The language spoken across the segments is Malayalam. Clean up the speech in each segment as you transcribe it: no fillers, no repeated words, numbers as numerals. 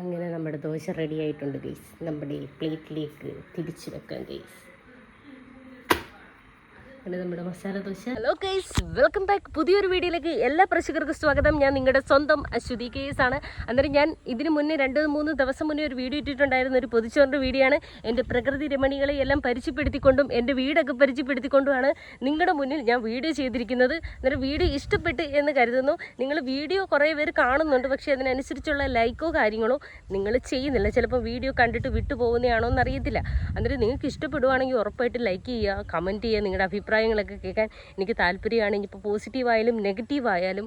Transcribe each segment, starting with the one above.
അങ്ങനെ നമ്മുടെ ദോശ റെഡി ആയിട്ടുണ്ട് ഗൈസ്. നമ്മുടെ പ്ലേറ്റിലേക്ക് തിരിച്ചു വെക്കാം ഗൈസ്. നമ്മുടെ masala dosa. Hello guys, welcome back. പുതിയൊരു വീഡിയോയിലേക്ക് എല്ലാ പ്രേക്ഷകർക്കും സ്വാഗതം. ഞാൻ നിങ്ങളുടെ സ്വന്തം അശ്വതി കേസ് ആണ്. അന്നേരം ഞാൻ ഇതിന് മുന്നേ 2-3 ദിവസം മുന്നേ ഒരു വീഡിയോ ഇട്ടിട്ടുണ്ടായിരുന്ന ഒരു പൊതിച്ചോറിൻ്റെ വീഡിയോ ആണ്. എൻ്റെ പ്രകൃതി രമണികളെ എല്ലാം പരിചയപ്പെടുത്തിക്കൊണ്ടും എൻ്റെ വീടൊക്കെ പരിചയപ്പെടുത്തിക്കൊണ്ടുമാണ് നിങ്ങളുടെ മുന്നിൽ ഞാൻ വീഡിയോ ചെയ്തിരിക്കുന്നത്. അന്നേരം വീഡിയോ ഇഷ്ടപ്പെട്ട് എന്ന് കരുതുന്നു. നിങ്ങൾ വീഡിയോ കുറേ പേര് കാണുന്നുണ്ട്, പക്ഷേ അതിനനുസരിച്ചുള്ള ലൈക്കോ കാര്യങ്ങളോ നിങ്ങൾ ചെയ്യുന്നില്ല. ചിലപ്പോൾ വീഡിയോ കണ്ടിട്ട് വിട്ടു പോകുന്നതാണോ എന്നറിയത്തില്ല. അന്നേരം നിങ്ങൾക്ക് ഇഷ്ടപ്പെടുവാണെങ്കിൽ ഉറപ്പായിട്ട് ലൈക്ക് ചെയ്യുക, കമൻറ്റ് ചെയ്യുക. നിങ്ങളുടെ അഭിപ്രായങ്ങളൊക്കെ കേൾക്കാൻ എനിക്ക് താല്പര്യമാണ്. ഇനിയിപ്പോൾ പോസിറ്റീവായാലും നെഗറ്റീവായാലും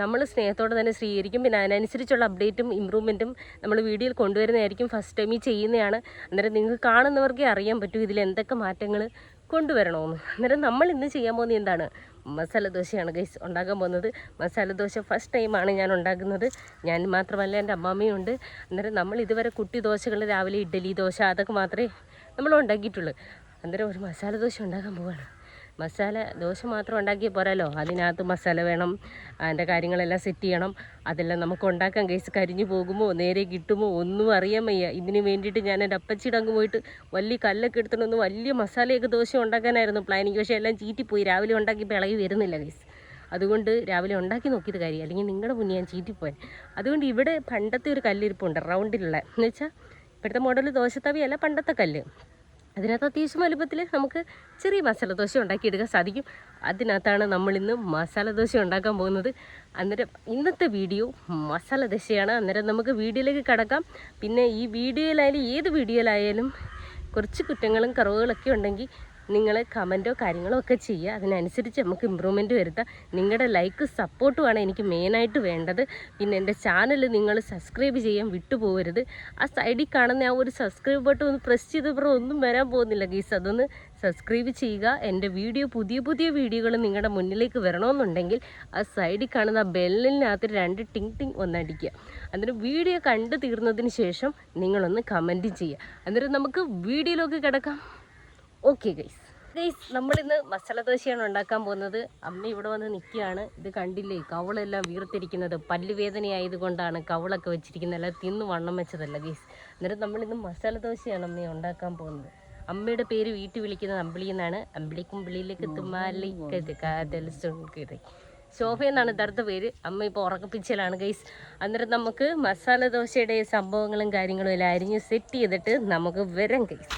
നമ്മൾ സ്നേഹത്തോടെ തന്നെ സ്വീകരിക്കും. പിന്നെ അതിനനുസരിച്ചുള്ള അപ്ഡേറ്റും ഇമ്പ്രൂവ്മെൻറ്റും നമ്മൾ വീഡിയോയിൽ കൊണ്ടുവരുന്നതായിരിക്കും. ഫസ്റ്റ് ടൈം ചെയ്യുന്നതാണ്. അന്നേരം നിങ്ങൾക്ക് കാണുന്നവർക്കേ അറിയാൻ പറ്റൂ ഇതിൽ എന്തൊക്കെ മാറ്റങ്ങൾ കൊണ്ടുവരണമെന്ന്. അന്നേരം നമ്മൾ ഇന്ന് ചെയ്യാൻ പോകുന്നത് എന്താണ്? മസാല ദോശയാണ് ഗൈസ് ഉണ്ടാക്കാൻ പോകുന്നത്. മസാല ദോശ ഫസ്റ്റ് ടൈമാണ് ഞാൻ ഉണ്ടാക്കുന്നത്. ഞാൻ മാത്രമല്ല, എൻ്റെ അമ്മാമ്മയും ഉണ്ട്. അന്നേരം നമ്മൾ ഇതുവരെ കുട്ടി ദോശകൾ, രാവിലെ ഇഡ്ഡലി ദോശ, അതൊക്കെ മാത്രമേ നമ്മൾ ഉണ്ടാക്കിയിട്ടുള്ളൂ. അന്നേരം ഒരു മസാല ദോശ ഉണ്ടാക്കാൻ പോവാണ്. മസാല ദോശ മാത്രം ഉണ്ടാക്കിയാൽ പോരാലോ, അതിനകത്ത് മസാല വേണം, അതിൻ്റെ കാര്യങ്ങളെല്ലാം സെറ്റ് ചെയ്യണം. അതെല്ലാം നമുക്ക് ഉണ്ടാക്കാൻ ഗൈസ്. കരിഞ്ഞു പോകുമോ, നേരെ കിട്ടുമോ ഒന്നും അറിയാൻ വയ്യ. ഇതിന് വേണ്ടിയിട്ട് ഞാൻ എൻ്റെ അപ്പച്ചിയുടെ അങ്ങ് പോയിട്ട് വലിയ കല്ലൊക്കെ എടുത്തിട്ടൊന്ന് വലിയ മസാലയൊക്കെ ദോശ ഉണ്ടാക്കാനായിരുന്നു പ്ലാനിങ്. പക്ഷേ എല്ലാം ചീറ്റിപ്പോയി. രാവിലെ ഉണ്ടാക്കിയപ്പോൾ ഇളകി വരുന്നില്ല ഗൈസ്. അതുകൊണ്ട് രാവിലെ ഉണ്ടാക്കി നോക്കിയത് കാര്യം, അല്ലെങ്കിൽ നിങ്ങളുടെ മുന്നേ ഞാൻ ചീറ്റിപ്പോയി. അതുകൊണ്ട് ഇവിടെ പണ്ടത്തെ ഒരു കല്ലിരിപ്പുണ്ട്, റൗണ്ടിലുള്ള, എന്ന് വെച്ചാൽ ഇപ്പോഴത്തെ മോഡൽ ദോശത്തവിയല്ല, പണ്ടത്തെ കല്ല്. അതിനകത്ത് അത്യാവശ്യം വലുപ്പത്തിൽ നമുക്ക് ചെറിയ മസാല ദോശ ഉണ്ടാക്കിയെടുക്കാൻ സാധിക്കും. അതിനകത്താണ് നമ്മളിന്ന് മസാല ദോശ ഉണ്ടാക്കാൻ പോകുന്നത്. അന്നേരം ഇന്നത്തെ വീഡിയോ മസാല ദോശയാണ്. അന്നേരം നമുക്ക് വീഡിയോയിലേക്ക് കടക്കാം. പിന്നെ ഈ വീഡിയോയിലായാലും ഏത് വീഡിയോയിലായാലും കുറച്ച് കുറ്റങ്ങളും കുറവുകളൊക്കെ ഉണ്ടെങ്കിൽ നിങ്ങൾ കമൻറ്റോ കാര്യങ്ങളോ ഒക്കെ ചെയ്യുക. അതിനനുസരിച്ച് നമുക്ക് ഇമ്പ്രൂവ്മെൻറ്റ് വരുത്താം. നിങ്ങളുടെ ലൈക്ക് സപ്പോർട്ടുമാണ് എനിക്ക് മെയിനായിട്ട് വേണ്ടത്. പിന്നെ എൻ്റെ ചാനൽ നിങ്ങൾ സബ്സ്ക്രൈബ് ചെയ്യാൻ വിട്ടുപോകരുത്. ആ സൈഡിൽ കാണുന്ന ആ ഒരു സബ്സ്ക്രൈബ് ബട്ടൺ ഒന്ന് പ്രസ് ചെയ്തപ്പോൾ ഒന്നും വരാൻ പോകുന്നില്ല ഗീസ്. അതൊന്ന് സബ്സ്ക്രൈബ് ചെയ്യുക. എൻ്റെ പുതിയ വീഡിയോകൾ നിങ്ങളുടെ മുന്നിലേക്ക് വരണമെന്നുണ്ടെങ്കിൽ ആ സൈഡിൽ കാണുന്ന ആ ബെല്ലിനകത്ത് 2 ടിങ് ടിങ് ഒന്നടിക്കുക. അന്നേരം വീഡിയോ കണ്ടു തീർന്നതിന് ശേഷം നിങ്ങളൊന്ന് കമൻറ്റ് ചെയ്യുക. അന്നേരം നമുക്ക് വീഡിയോയിലേക്ക് കിടക്കാം. ഓക്കെ ഗൈസ്, നമ്മളിന്ന് മസാല ദോശയാണ് ഉണ്ടാക്കാൻ പോകുന്നത്. അമ്മ ഇവിടെ വന്ന് നിൽക്കുകയാണ്. ഇത് കണ്ടില്ലേ, കവളെല്ലാം വീർത്തിരിക്കുന്നത്. പല്ലുവേദന ആയതുകൊണ്ടാണ് കവളൊക്കെ വെച്ചിരിക്കുന്നത്, അല്ല തിന്ന് വണ്ണം വെച്ചതല്ല ഗൈസ്. അന്നേരം നമ്മളിന്ന് മസാല ദോശയാണ് അമ്മ ഉണ്ടാക്കാൻ പോകുന്നത്. അമ്മയുടെ പേര് വീട്ടിൽ വിളിക്കുന്നത് അമ്പിളി എന്നാണ്. അമ്പിളിക്കുമ്പിളിയിലേക്ക് തുമ്മാലിക്കത് കാതൽ സുൺകറി. ശോഭ എന്നാണ് യഥാർത്ഥ പേര്. അമ്മ ഇപ്പോൾ ഉറക്കപ്പിച്ചലാണ് ഗൈസ്. അന്നേരം നമുക്ക് മസാല ദോശയുടെ സംഭവങ്ങളും കാര്യങ്ങളും എല്ലാം അരിഞ്ഞ് സെറ്റ് ചെയ്തിട്ട് നമുക്ക് വരാം ഗൈസ്.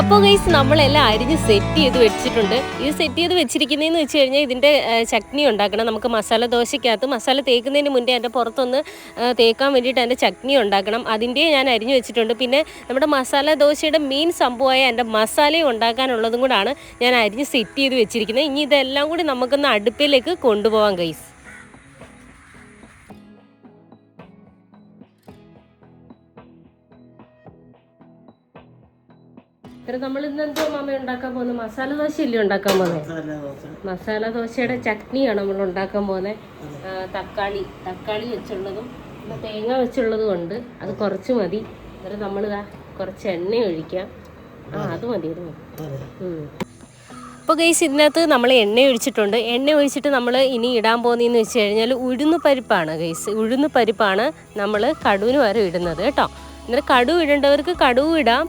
അപ്പോൾ ഗൈസ്, നമ്മളെല്ലാം അരിഞ്ഞ് സെറ്റ് ചെയ്ത് വെച്ചിട്ടുണ്ട്. ഇത് സെറ്റ് ചെയ്ത് വെച്ചിരിക്കുന്നതെന്ന് വെച്ച് കഴിഞ്ഞാൽ ഇതിൻ്റെ ചട്നി ഉണ്ടാക്കണം. നമുക്ക് മസാല ദോശയ്ക്കകത്ത് മസാല തേക്കുന്നതിന് മുന്നേ അതിൻ്റെ പുറത്തൊന്ന് തേക്കാൻ വേണ്ടിയിട്ട് അതിൻ്റെ ചട്നി ഉണ്ടാക്കണം. അതിൻ്റെ ഞാൻ അരിഞ്ഞ് വെച്ചിട്ടുണ്ട്. പിന്നെ നമ്മുടെ മസാല ദോശയുടെ മെയിൻ സംഭവമായ എൻ്റെ മസാലയും ഉണ്ടാക്കാനുള്ളതും കൂടാണ് ഞാൻ അരിഞ്ഞ് സെറ്റ് ചെയ്ത് വെച്ചിരിക്കുന്നത്. ഇനി ഇതെല്ലാം കൂടി നമുക്കൊന്ന് അടുപ്പിലേക്ക് കൊണ്ടുപോകാം ഗൈസ്. നമ്മൾ ഇന്ന് എന്തോ മാമ ഉണ്ടാക്കാൻ പോകുന്നത്? മസാല ദോശ ഇല്ലേ ഉണ്ടാക്കാൻ പോകുന്നത്? മസാല ദോശയുടെ ചട്നിയാണ് നമ്മൾ ഉണ്ടാക്കാൻ പോകുന്നത്. തക്കാളി വെച്ചുള്ളതും പിന്നെ തേങ്ങ വെച്ചുള്ളതും ഉണ്ട്. അത് കുറച്ച് മതി. അന്നേരം നമ്മളിതാ കുറച്ച് എണ്ണ ഒഴിക്കാം. അത് മതി. അപ്പോൾ ഗൈസ്, ഇതിനകത്ത് നമ്മൾ എണ്ണ ഒഴിച്ചിട്ടുണ്ട്. എണ്ണ ഒഴിച്ചിട്ട് നമ്മൾ ഇനി ഇടാൻ പോകുന്നതെന്ന് വെച്ച് കഴിഞ്ഞാൽ ഉഴുന്ന് പരിപ്പാണ് ഗൈസ്. ഉഴുന്ന് പരിപ്പാണ് നമ്മൾ കടുവിന് വരെ ഇടുന്നത് കേട്ടോ. അന്നേരം കടുവ് ഇടേണ്ടവർക്ക് കടുവ് ഇടാം.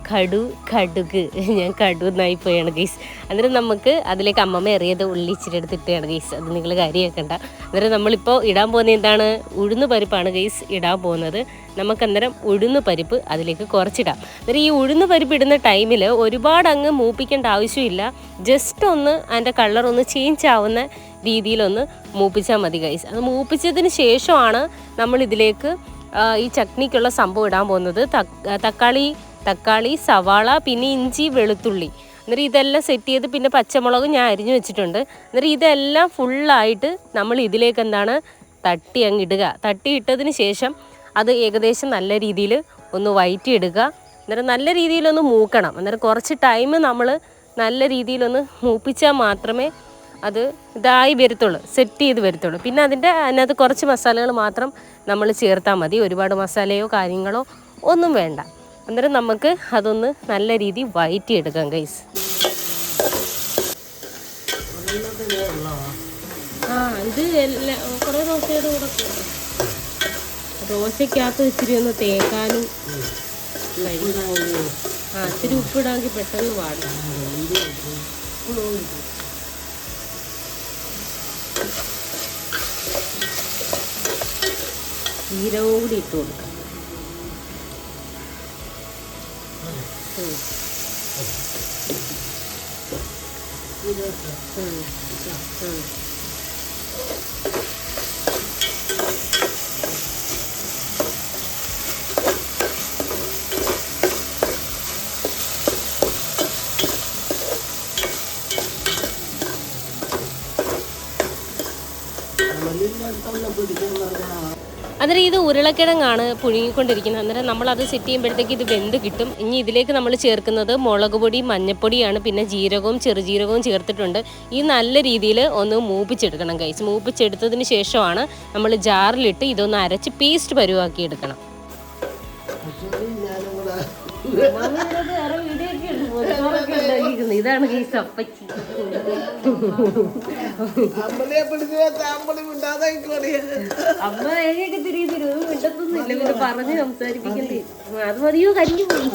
കടുക് ഞാൻ കടുവെന്നായി പോയാണ് ഗൈസ്. അന്നേരം നമുക്ക് അതിലേക്ക് അമ്മമ്മ എറിയത് ഉള്ളി ഇച്ചിരി എടുത്തിട്ടാണ് ഗൈസ്. അത് നിങ്ങൾ കാര്യമാക്കണ്ട. അന്നേരം നമ്മളിപ്പോൾ ഇടാൻ പോകുന്നത് എന്താണ്? ഉഴുന്ന് പരിപ്പാണ് ഗൈസ് ഇടാൻ പോകുന്നത്. നമുക്കന്നേരം ഉഴുന്ന് പരിപ്പ് അതിലേക്ക് കുറച്ചിടാം. അന്നേരം ഈ ഉഴുന്ന് പരിപ്പ് ഇടുന്ന ടൈമിൽ ഒരുപാട് അങ്ങ് മൂപ്പിക്കേണ്ട ആവശ്യമില്ല. ജസ്റ്റ് ഒന്ന് അതിൻ്റെ കളറൊന്ന് ചേഞ്ച് ആവുന്ന രീതിയിലൊന്ന് മൂപ്പിച്ചാൽ മതി ഗൈസ്. അത് മൂപ്പിച്ചതിന് ശേഷമാണ് നമ്മളിതിലേക്ക് ഈ ചട്നിക്കുള്ള സംഭവം ഇടാൻ പോകുന്നത്. തക്കാളി, സവാള, പിന്നെ ഇഞ്ചി, വെളുത്തുള്ളി. അന്നേരം ഇതെല്ലാം സെറ്റ് ചെയ്ത് പിന്നെ പച്ചമുളക് ഞാൻ അരിഞ്ഞു വെച്ചിട്ടുണ്ട്. അന്നേരം ഇതെല്ലാം ഫുള്ളായിട്ട് നമ്മൾ ഇതിലേക്ക് എന്താണ് തട്ടി അങ്ങ് ഇടുക. തട്ടി ഇട്ടതിന് ശേഷം അത് ഏകദേശം നല്ല രീതിയിൽ ഒന്ന് വഴറ്റി എടുക്കുക. അന്നേരം നല്ല രീതിയിലൊന്ന് മൂക്കണം. അന്നേരം കുറച്ച് ടൈം നമ്മൾ നല്ല രീതിയിലൊന്ന് മൂപ്പിച്ചാൽ മാത്രമേ അത് ഇതായി വരത്തുള്ളൂ, സെറ്റ് ചെയ്ത് വരത്തുള്ളൂ. പിന്നെ അതിനകത്ത് കുറച്ച് മസാലകൾ മാത്രം നമ്മൾ ചേർത്താൽ മതി. ഒരുപാട് മസാലയോ കാര്യങ്ങളോ ഒന്നും വേണ്ട. അന്നേരം നമുക്ക് അതൊന്ന് നല്ല രീതിയിൽ വഴറ്റിയെടുക്കാം ഗൈസ്. ഇത് കുറേ ദോശയുടെ കൂടെ ദോശക്കകത്ത് ഇച്ചിരി ഒന്ന് തേക്കാനും ഇച്ചിരി ഉപ്പിടാമെങ്കിൽ പെട്ടെന്ന് വാടും. ജീരകവും കൂടി ഇട്ട് കൊടുക്കാം. അന്നേരം ഇത് ഉരുളക്കിഴങ്ങാണ് പുഴുങ്ങിക്കൊണ്ടിരിക്കുന്നത്. അന്നേരം നമ്മളത് സെറ്റ് ചെയ്യുമ്പോഴത്തേക്ക് ഇത് വെന്ത് കിട്ടും. ഇനി ഇതിലേക്ക് നമ്മൾ ചേർക്കുന്നത് മുളക് പൊടി, മഞ്ഞൾപ്പൊടിയാണ്, പിന്നെ ജീരകവും ചെറുജീരകവും ചേർത്തിട്ടുണ്ട്. ഈ നല്ല രീതിയിൽ ഒന്ന് മൂപ്പിച്ചെടുക്കണം ഗൈസ്. മൂപ്പിച്ചെടുത്തതിന് ശേഷമാണ് നമ്മൾ ജാറിലിട്ട് ഇതൊന്ന് അരച്ച് പേസ്റ്റ് പരുവാക്കി എടുക്കണം. ഇതാണ് ഗൈസ് അപ്പച്ചി. അമ്മ ഏകയൊക്കെ തിരികെ തരും, മിണ്ടത്തൊന്നുമില്ല, പിന്നെ പറഞ്ഞ് സംസാരിപ്പിക്കണ്ടേ. അത് മതിയോ, കഞ്ഞി പോയി.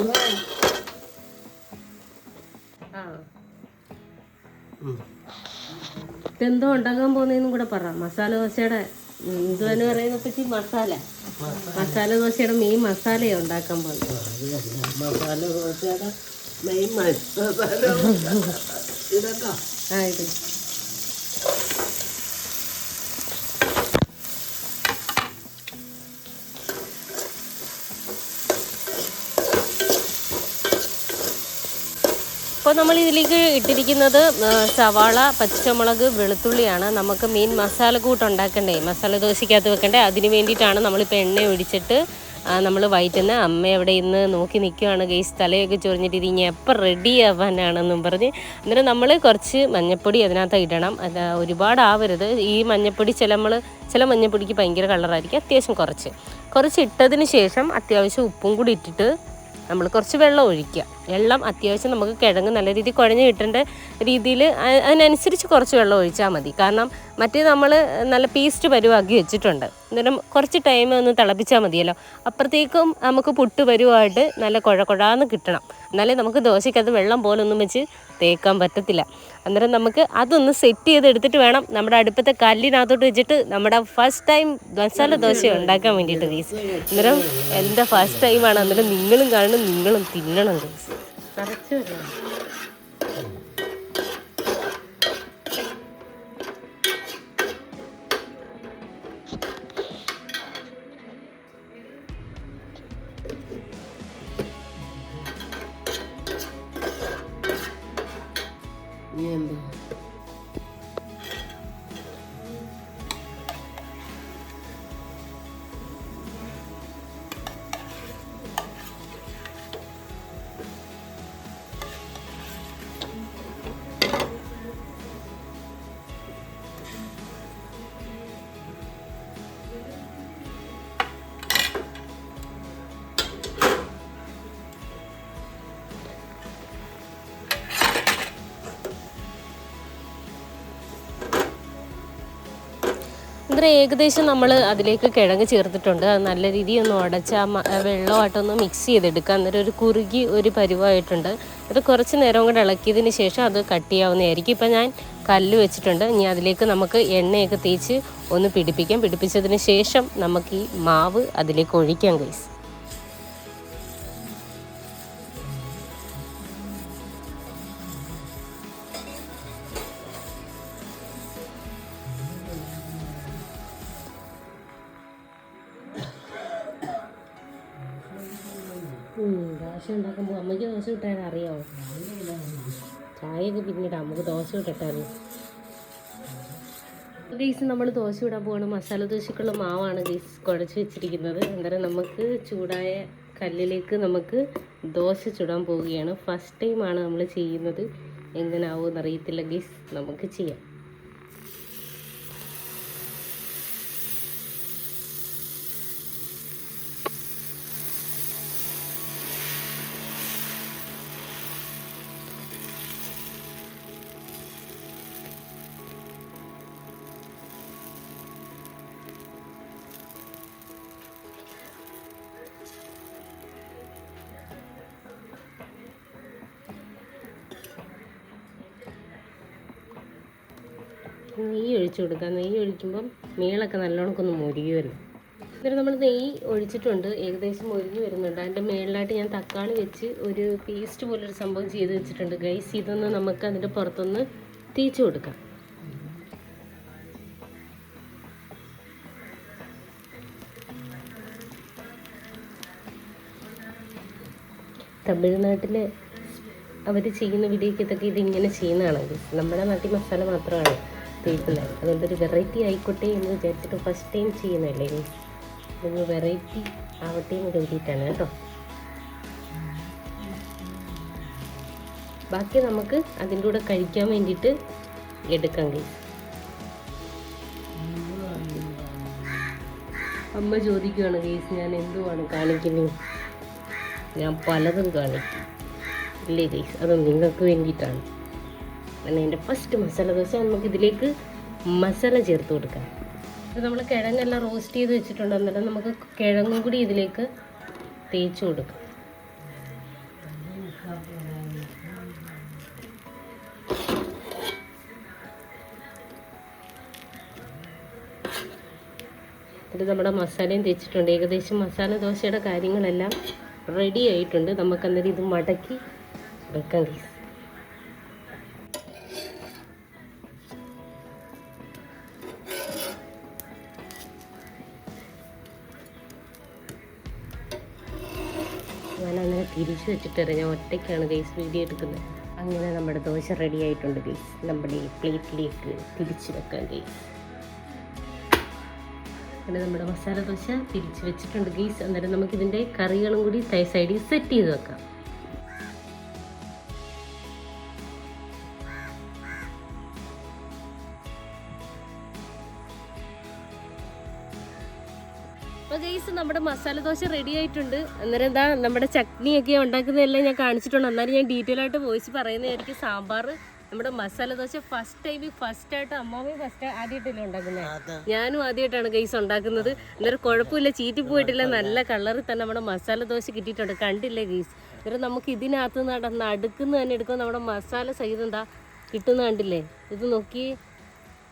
ഇതെന്തോ ഉണ്ടാക്കാൻ പോകുന്നതെന്നും കൂടെ പറ. മസാല ദോശയുടെ എന്തുവെന്ന് പറയുന്ന പറ്റി മസാല ദോശയുടെ മെയിൻ മസാലയാണ് ഉണ്ടാക്കാൻ പോകുന്നത്. മസാല ദോശയുടെ മെയിൻ മസാല ഇതൊക്കെ ഇത് അപ്പോൾ നമ്മൾ ഇതിലേക്ക് ഇട്ടിരിക്കുന്നത് സവാള, പച്ചമുളക്, വെളുത്തുള്ളിയാണ്. നമുക്ക് മെയിൻ മസാല കൂട്ട് ഉണ്ടാക്കണ്ടേ, മസാല ദോശയ്ക്കകത്ത് വെക്കണ്ടേ. അതിന് വേണ്ടിയിട്ടാണ് നമ്മളിപ്പോൾ എണ്ണ ഒഴിച്ചിട്ട് നമ്മൾ വയറ്റുന്ന. അമ്മ അവിടെ ഇന്ന് നോക്കി നിൽക്കുകയാണ് ഗൈസ്, തലയൊക്കെ ചൊറിഞ്ഞിട്ട് ഇത് ഇനി എപ്പോൾ റെഡി ആവാനാണെന്നും പറഞ്ഞ്. അന്നേരം നമ്മൾ കുറച്ച് മഞ്ഞൾപ്പൊടി അതിനകത്ത് ഇടണം. അത് ഒരുപാട് ആവരുത്. ഈ മഞ്ഞൾപ്പൊടി ചില മഞ്ഞൾപ്പൊടിക്ക് ഭയങ്കര കളറായിരിക്കും. അത്യാവശ്യം കുറച്ച് ഇട്ടതിന് ശേഷം അത്യാവശ്യം ഉപ്പും കൂടി ഇട്ടിട്ട് നമ്മൾ കുറച്ച് വെള്ളം ഒഴിക്കുക. വെള്ളം അത്യാവശ്യം നമുക്ക് കിഴങ്ങ് നല്ല രീതിയിൽ കുഴഞ്ഞ് കിട്ടേണ്ട രീതിയിൽ അതിനനുസരിച്ച് കുറച്ച് വെള്ളം ഒഴിച്ചാൽ മതി. കാരണം മറ്റേ നമ്മൾ നല്ല പേസ്റ്റ് പരുവാക്കി വെച്ചിട്ടുണ്ട്. അന്നേരം കുറച്ച് ടൈം ഒന്ന് തിളപ്പിച്ചാൽ മതിയല്ലോ. അപ്പുറത്തേക്കും നമുക്ക് പുട്ട് പരുവായിട്ട് നല്ല കുഴാന്ന് കിട്ടണം. എന്നാലേ നമുക്ക് ദോശയ്ക്കകത്ത് വെള്ളം പോലൊന്നും വെച്ച് തേക്കാൻ പറ്റത്തില്ല. അന്നേരം നമുക്ക് അതൊന്ന് സെറ്റ് ചെയ്തെടുത്തിട്ട് വേണം നമ്മുടെ അടുപ്പത്തെ കല്ലിനകത്തോട്ട് വെച്ചിട്ട് നമ്മുടെ ഫസ്റ്റ് ടൈം മസാല ദോശ ഉണ്ടാക്കാൻ വേണ്ടിയിട്ട് ഗൈസ്. അന്നേരം എൻ്റെ ഫസ്റ്റ് ടൈമാണ്. അന്നേരം നിങ്ങളും കാണണം, നിങ്ങളും തിന്നണം ഗൈസ്. കറച്ച് വരണം. അന്നേരം ഏകദേശം നമ്മൾ അതിലേക്ക് കിഴങ്ങ് ചേർത്തിട്ടുണ്ട്. അത് നല്ല രീതിയിൽ ഒന്ന് ഉടച്ച് ആ വെള്ളമായിട്ടൊന്ന് മിക്സ് ചെയ്തെടുക്കുക. അന്നേരം ഒരു കുറുകി ഒരു പരുവായിട്ടുണ്ട്. അത് കുറച്ച് നേരം കൂടെ ഇളക്കിയതിന് ശേഷം അത് കട്ട് ചെയ്യാവുന്നതായിരിക്കും. ഇപ്പം ഞാൻ കല്ല് വെച്ചിട്ടുണ്ട്. ഇനി അതിലേക്ക് നമുക്ക് എണ്ണയൊക്കെ തേച്ച് ഒന്ന് പിടിപ്പിക്കാം. പിടിപ്പിച്ചതിന് ശേഷം നമുക്ക് ഈ മാവ് അതിലേക്ക് ഒഴിക്കാം ഗൈസ്. ദോശ ഉണ്ടാക്കുമ്പോൾ അമ്മയ്ക്ക് ദോശ കിട്ടാൻ അറിയാമോ? ചായയൊക്കെ പിന്നീട് നമുക്ക് ദോശ കിട്ടാറ്. ഗൈസ് നമ്മൾ ദോശ ഇടാൻ പോവാണ്. മസാല ദോശക്കുള്ള മാവാണ് ഗൈസ് കുഴച്ച് വെച്ചിരിക്കുന്നത്. അന്നേരം നമുക്ക് ചൂടായ കല്ലിലേക്ക് നമുക്ക് ദോശ ചുടാൻ പോവുകയാണ്. ഫസ്റ്റ് ടൈമാണ് നമ്മൾ ചെയ്യുന്നത്. എങ്ങനെ ആവുമെന്ന് അറിയത്തില്ല ഗൈസ്, നമുക്ക് ചെയ്യാം. നെയ്യ് ഒഴിച്ചു കൊടുക്കാം. നെയ്യ് ഒഴിക്കുമ്പം മീളൊക്കെ നല്ലോണക്കൊന്ന് മൊരിയുമല്ലോ. എന്നിട്ട് നമ്മൾ നെയ്യ് ഒഴിച്ചിട്ടുണ്ട്, ഏകദേശം മൊരിഞ്ഞ് വരുന്നുണ്ട്. അതിൻ്റെ മേളിലായിട്ട് ഞാൻ തക്കാളി വെച്ച് ഒരു പേസ്റ്റ് പോലൊരു സംഭവം ചെയ്ത് വെച്ചിട്ടുണ്ട് ഗൈസ്. ഇതൊന്ന് നമുക്ക് അതിൻ്റെ പുറത്തൊന്ന് തേച്ച് കൊടുക്കാം. തമിഴ്നാട്ടിൽ അവർ ചെയ്യുന്ന വീഡിയോക്കത്തൊക്കെ ഇതിങ്ങനെ ചെയ്യുന്നതാണെങ്കിൽ നമ്മുടെ നാട്ടിൽ മസാല മാത്രമാണ് തേക്കുന്നത്. അതുകൊണ്ടൊരു വെറൈറ്റി ആയിക്കോട്ടെ എന്ന് വിചാരിച്ചിട്ട് ഫസ്റ്റ് ടൈം ചെയ്യുന്നതല്ലേ ഗൈസ്. ഇതൊന്ന് വെറൈറ്റി ആവട്ടെ എന്ന് കരുതിയിട്ടാണ് കേട്ടോ. ബാക്കി നമുക്ക് അതിൻ്റെ കൂടെ കഴിക്കാൻ വേണ്ടിയിട്ട് എടുക്കാം ഗൈസ്. അമ്മ ചോദിക്കുകയാണ് ഗൈസ്, ഞാൻ എന്തുവാണ് കാണിക്കുന്നത്? ഞാൻ പലതും കാണിക്കും ഇല്ലേ ഗൈസ്, അത് നിങ്ങൾക്ക് വേണ്ടിയിട്ടാണ്. അങ്ങനെ എൻ്റെ ഫസ്റ്റ് മസാല ദോശ നമുക്ക് ഇതിലേക്ക് മസാല ചേർത്ത് കൊടുക്കാം. ഇത് നമ്മൾ കിഴങ്ങെല്ലാം റോസ്റ്റ് ചെയ്ത് വെച്ചിട്ടുണ്ട്. അന്നേരം നമുക്ക് കിഴങ്ങും കൂടി ഇതിലേക്ക് തേച്ച് കൊടുക്കാം. ഇത് നമ്മുടെ മസാലയും തേച്ചിട്ടുണ്ട്. ഏകദേശം മസാല ദോശയുടെ കാര്യങ്ങളെല്ലാം റെഡി ആയിട്ടുണ്ട്. നമുക്കന്നേരം ഇത് മടക്കി വെക്കാം ഗൈസ്. ഞാനങ്ങനെ തിരിച്ചു വെച്ചിട്ട് ഞാൻ ഒറ്റയ്ക്കാണ് ഗൈസ് വീഡിയോ എടുക്കുന്നത്. അങ്ങനെ നമ്മുടെ ദോശ റെഡി ആയിട്ടുണ്ട് ഗൈസ്. നമ്മുടെ ഈ പ്ലേറ്റിലേക്ക് തിരിച്ചു വെക്കാം ഗൈസ്. അങ്ങനെ നമ്മുടെ മസാല ദോശ തിരിച്ച് വെച്ചിട്ടുണ്ട് ഗൈസ്. അന്നേരം നമുക്കിതിൻ്റെ കറികളും കൂടി സൈഡിൽ സെറ്റ് ചെയ്ത് വെക്കാം. അപ്പോൾ ഗൈസ് നമ്മുടെ മസാല ദോശ റെഡി ആയിട്ടുണ്ട്. അന്നേരം എന്താ നമ്മുടെ ചട്നിയൊക്കെ ഉണ്ടാക്കുന്നതെല്ലാം ഞാൻ കാണിച്ചിട്ടുണ്ട്. എന്നാലും ഞാൻ ഡീറ്റെയിൽ ആയിട്ട് വോയിസ് പറയുന്നതായിരിക്കും. സാമ്പാർ, നമ്മുടെ മസാല ദോശ ഫസ്റ്റായിട്ട് അമ്മാമയും ആദ്യമായിട്ടല്ലേ ഉണ്ടാക്കുന്നത്. ഞാനും ആദ്യമായിട്ടാണ് ഗൈസ് ഉണ്ടാക്കുന്നത്. അന്നേരം കുഴപ്പമില്ല, ചീറ്റി പോയിട്ടില്ല, നല്ല കളറിൽ തന്നെ നമ്മുടെ മസാല ദോശ കിട്ടിയിട്ടുണ്ട്. കണ്ടില്ലേ ഗൈസ്? അന്നേരം നമുക്ക് ഇതിനകത്ത് നടുക്കുന്ന തന്നെ എടുക്കും. നമ്മുടെ മസാല സഹിതം എന്താ കിട്ടുന്ന കണ്ടില്ലേ? ഇത് നോക്കി,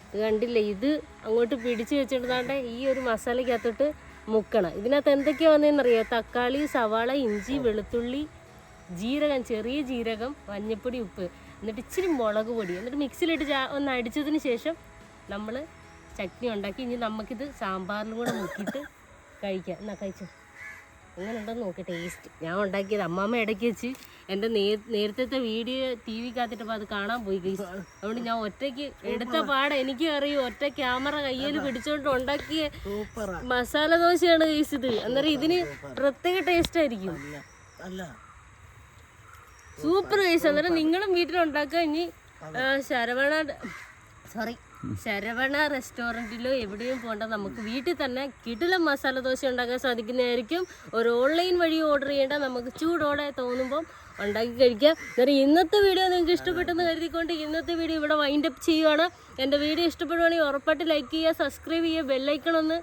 ഇത് കണ്ടില്ലേ? ഇത് അങ്ങോട്ട് പിടിച്ച് വെച്ചിട്ടുണ്ടാണ്ട് ഈ ഒരു മസാലയ്ക്കകത്തോട്ട് മുക്കണം. ഇതിനകത്ത് എന്തൊക്കെയാണ് വന്നതെന്നറിയാം? തക്കാളി, സവാള, ഇഞ്ചി, വെളുത്തുള്ളി, ജീരകം, ചെറിയ ജീരകം, മഞ്ഞൾപ്പൊടി, ഉപ്പ്, എന്നിട്ട് ഇച്ചിരി മുളക് പൊടി, എന്നിട്ട് മിക്സിയിലിട്ട് ഒന്ന് അടിച്ചതിന് ശേഷം നമ്മൾ ചട്നി ഉണ്ടാക്കി. ഇനി നമുക്കിത് സാമ്പാറിലും കൂടെ മുക്കിയിട്ട് കഴിക്കാം. എന്നാ കഴിച്ചോ, അങ്ങനെ ഉണ്ടെന്ന് നോക്കി ടേസ്റ്റ്. ഞാൻ ഉണ്ടാക്കിയത് അമ്മാമ്മ ഇടയ്ക്ക് വെച്ച് എൻ്റെ നേരത്തെ വീഡിയോ TV കാത്തിട്ടപ്പോൾ അത് കാണാൻ പോയി ഗൈസ്. അതുകൊണ്ട് ഞാൻ ഒറ്റയ്ക്ക് എടുത്ത പാടെ എനിക്ക് അറിയും. ഒറ്റ ക്യാമറ കയ്യിൽ പിടിച്ചോണ്ട് ഉണ്ടാക്കിയ മസാല ദോശയാണ് ഗൈസ് ഇത്. അന്നേരം ഇതിന് പ്രത്യേക ടേസ്റ്റ് ആയിരിക്കും. Super guys. അന്നേരം നിങ്ങളും വീട്ടിലുണ്ടാക്കുക. ഇനി ശരവണ റെസ്റ്റോറൻറ്റിലോ എവിടെയും പോകണ്ട, നമുക്ക് വീട്ടിൽ തന്നെ കിടിലൻ മസാല ദോശ ഉണ്ടാക്കാൻ സാധിക്കുന്നതായിരിക്കും. ഒരു ഓൺലൈൻ വഴി ഓർഡർ ചെയ്യേണ്ട, നമുക്ക് ചൂടോടെ തോന്നുമ്പം ഉണ്ടാക്കി കഴിക്കാം. അന്നേരം ഇന്നത്തെ വീഡിയോ നിങ്ങൾക്ക് ഇഷ്ടപ്പെട്ടെന്ന് കരുതിക്കൊണ്ട് ഇന്നത്തെ വീഡിയോ ഇവിടെ വൈൻഡപ്പ് ചെയ്യുവാണ്. എൻ്റെ വീഡിയോ ഇഷ്ടപ്പെടുവാണെങ്കിൽ ഉറപ്പായിട്ട് ലൈക്ക് ചെയ്യുക, സബ്സ്ക്രൈബ് ചെയ്യുക, ബെല്ലൈക്കൺ ഒന്ന്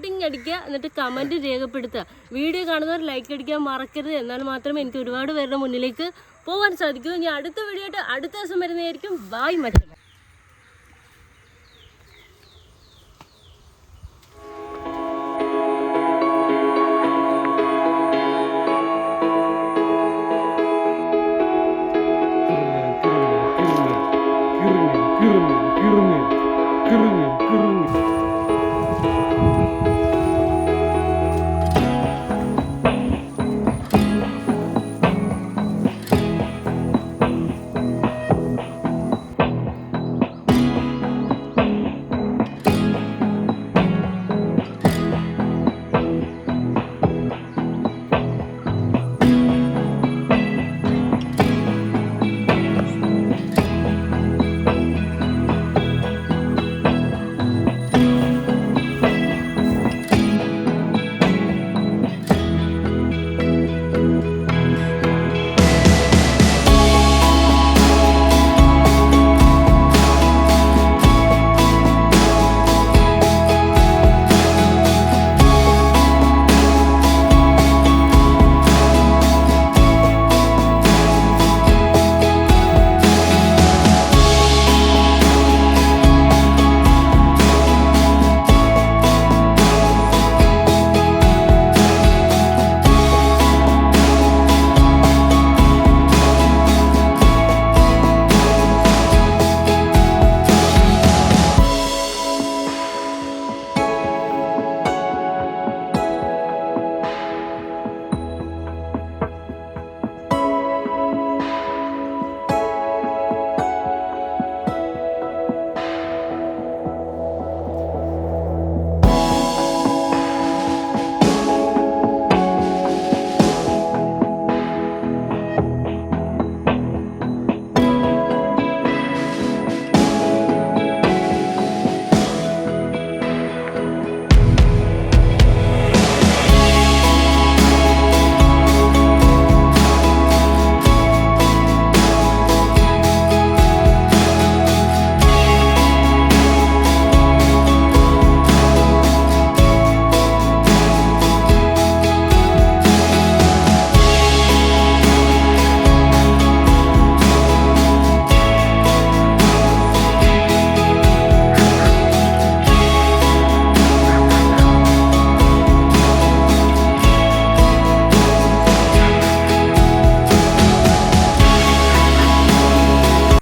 ടിങ് അടിക്കുക, എന്നിട്ട് കമൻറ്റ് രേഖപ്പെടുത്തുക. വീഡിയോ കാണുന്നവർ ലൈക്ക് അടിക്കാൻ മറക്കരുത്. എന്നാൽ മാത്രമേ എനിക്ക് ഒരുപാട് പേരുടെ മുന്നിലേക്ക് പോകാൻ സാധിക്കൂ. ഇനി അടുത്ത വീഡിയോ ആയിട്ട് അടുത്ത ദിവസം വരുന്നതായിരിക്കും. ബായ് മറ്റുള്ള